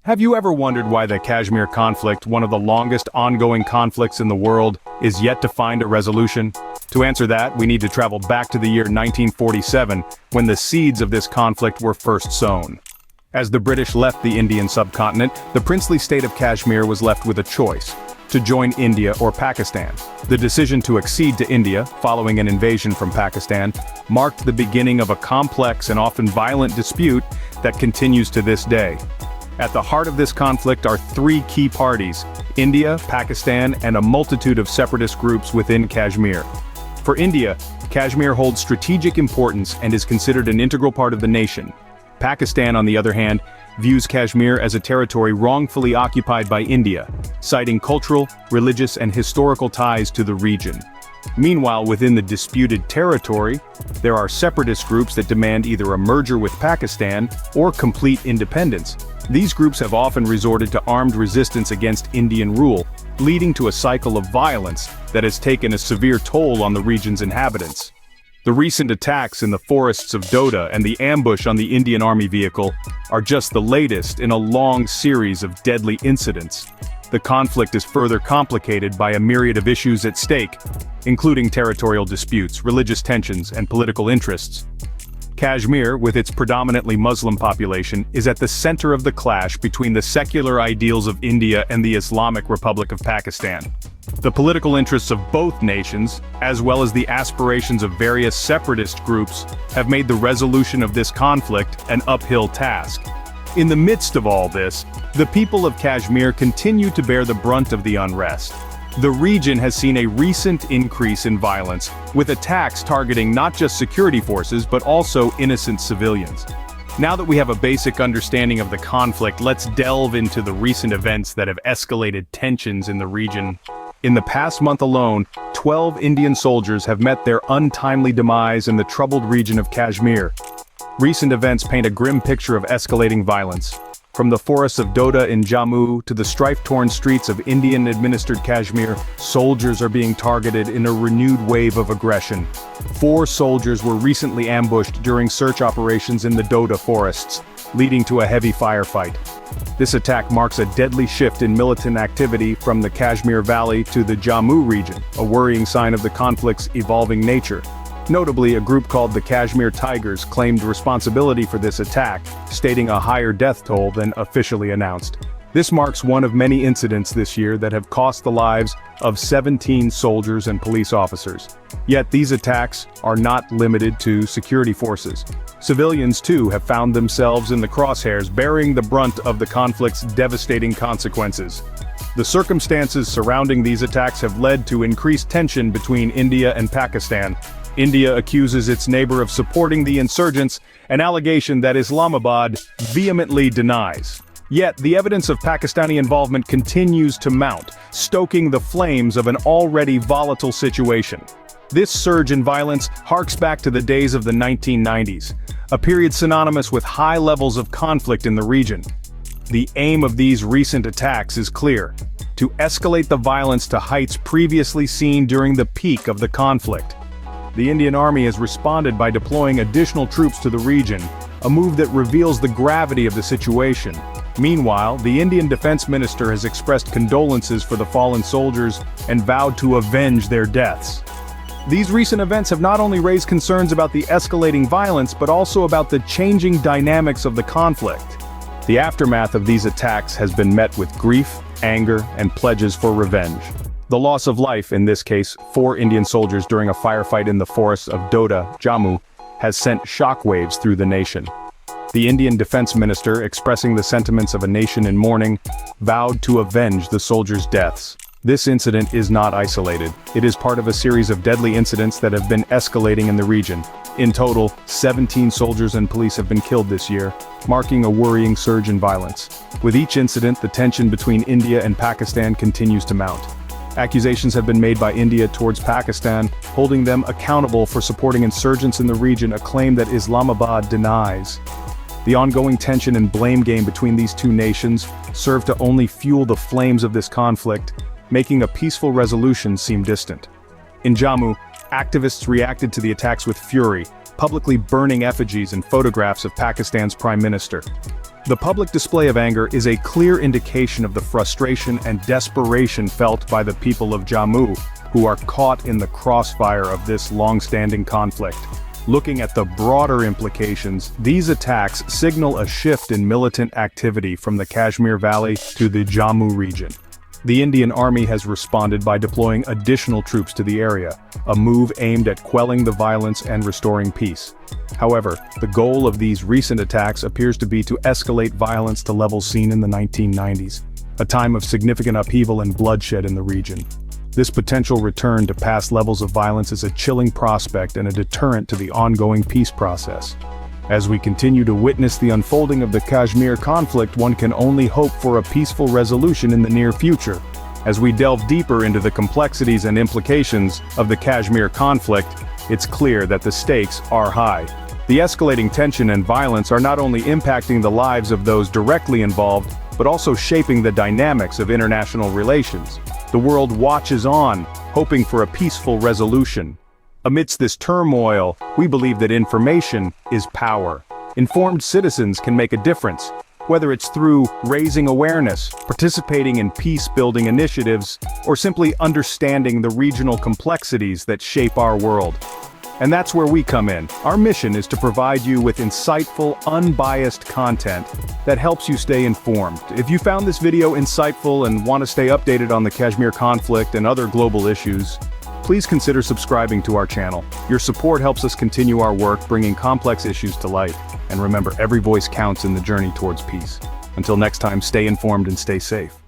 Have you ever wondered why the Kashmir conflict, one of the longest ongoing conflicts in the world, is yet to find a resolution? To answer that, we need to travel back to the year 1947, when the seeds of this conflict were first sown. As the British left the Indian subcontinent, the princely state of Kashmir was left with a choice: to join India or Pakistan. The decision to accede to India, following an invasion from Pakistan, marked the beginning of a complex and often violent dispute that continues to this day. At the heart of this conflict are three key parties: India, Pakistan, and a multitude of separatist groups within Kashmir. For India, Kashmir holds strategic importance and is considered an integral part of the nation. Pakistan, on the other hand, views Kashmir as a territory wrongfully occupied by India, citing cultural, religious, and historical ties to the region. Meanwhile, within the disputed territory, there are separatist groups that demand either a merger with Pakistan or complete independence. These groups have often resorted to armed resistance against Indian rule, leading to a cycle of violence that has taken a severe toll on the region's inhabitants. The recent attacks in the forests of Doda and the ambush on the Indian Army vehicle are just the latest in a long series of deadly incidents. The conflict is further complicated by a myriad of issues at stake, including territorial disputes, religious tensions, and political interests. Kashmir, with its predominantly Muslim population, is at the center of the clash between the secular ideals of India and the Islamic Republic of Pakistan. The political interests of both nations, as well as the aspirations of various separatist groups, have made the resolution of this conflict an uphill task. In the midst of all this, the people of Kashmir continue to bear the brunt of the unrest. The region has seen a recent increase in violence, with attacks targeting not just security forces but also innocent civilians. Now that we have a basic understanding of the conflict, let's delve into the recent events that have escalated tensions in the region. In the past month alone, 12 Indian soldiers have met their untimely demise in the troubled region of Kashmir. Recent events paint a grim picture of escalating violence. From the forests of Doda in Jammu to the strife-torn streets of Indian-administered Kashmir, soldiers are being targeted in a renewed wave of aggression. 4 soldiers were recently ambushed during search operations in the Doda forests, leading to a heavy firefight. This attack marks a deadly shift in militant activity from the Kashmir Valley to the Jammu region, a worrying sign of the conflict's evolving nature. Notably, a group called the Kashmir Tigers claimed responsibility for this attack, stating a higher death toll than officially announced. This marks one of many incidents this year that have cost the lives of 17 soldiers and police officers. Yet these attacks are not limited to security forces. Civilians too have found themselves in the crosshairs, bearing the brunt of the conflict's devastating consequences. The circumstances surrounding these attacks have led to increased tension between India and Pakistan. India accuses its neighbor of supporting the insurgents, an allegation that Islamabad vehemently denies. Yet, the evidence of Pakistani involvement continues to mount, stoking the flames of an already volatile situation. This surge in violence harks back to the days of the 1990s, a period synonymous with high levels of conflict in the region. The aim of these recent attacks is clear: to escalate the violence to heights previously seen during the peak of the conflict. The Indian Army has responded by deploying additional troops to the region, a move that reveals the gravity of the situation. Meanwhile, the Indian Defense Minister has expressed condolences for the fallen soldiers and vowed to avenge their deaths. These recent events have not only raised concerns about the escalating violence but also about the changing dynamics of the conflict. The aftermath of these attacks has been met with grief, anger, and pledges for revenge. The loss of life, in this case 4 Indian soldiers during a firefight in the forests of Doda, Jammu, has sent shockwaves through the nation. The Indian Defense Minister, expressing the sentiments of a nation in mourning, vowed to avenge the soldiers' deaths. This incident is not isolated. It is part of a series of deadly incidents that have been escalating in the region. In total, 17 soldiers and police have been killed this year, marking a worrying surge in violence. With each incident, the tension between India and Pakistan continues to mount. Accusations have been made by India towards Pakistan, holding them accountable for supporting insurgents in the region, a claim that Islamabad denies. The ongoing tension and blame game between these two nations serve to only fuel the flames of this conflict, making a peaceful resolution seem distant. In Jammu, activists reacted to the attacks with fury, publicly burning effigies and photographs of Pakistan's Prime Minister. The public display of anger is a clear indication of the frustration and desperation felt by the people of Jammu, who are caught in the crossfire of this long-standing conflict. Looking at the broader implications, these attacks signal a shift in militant activity from the Kashmir Valley to the Jammu region. The Indian Army has responded by deploying additional troops to the area, a move aimed at quelling the violence and restoring peace. However, the goal of these recent attacks appears to be to escalate violence to levels seen in the 1990s, a time of significant upheaval and bloodshed in the region. This potential return to past levels of violence is a chilling prospect and a deterrent to the ongoing peace process. As we continue to witness the unfolding of the Kashmir conflict, one can only hope for a peaceful resolution in the near future. As we delve deeper into the complexities and implications of the Kashmir conflict, it's clear that the stakes are high. The escalating tension and violence are not only impacting the lives of those directly involved, but also shaping the dynamics of international relations. The world watches on, hoping for a peaceful resolution. Amidst this turmoil, we believe that information is power. Informed citizens can make a difference, whether it's through raising awareness, participating in peace-building initiatives, or simply understanding the regional complexities that shape our world. And that's where we come in. Our mission is to provide you with insightful, unbiased content that helps you stay informed. If you found this video insightful and want to stay updated on the Kashmir conflict and other global issues, please consider subscribing to our channel. Your support helps us continue our work bringing complex issues to light. And remember, every voice counts in the journey towards peace. Until next time, stay informed and stay safe.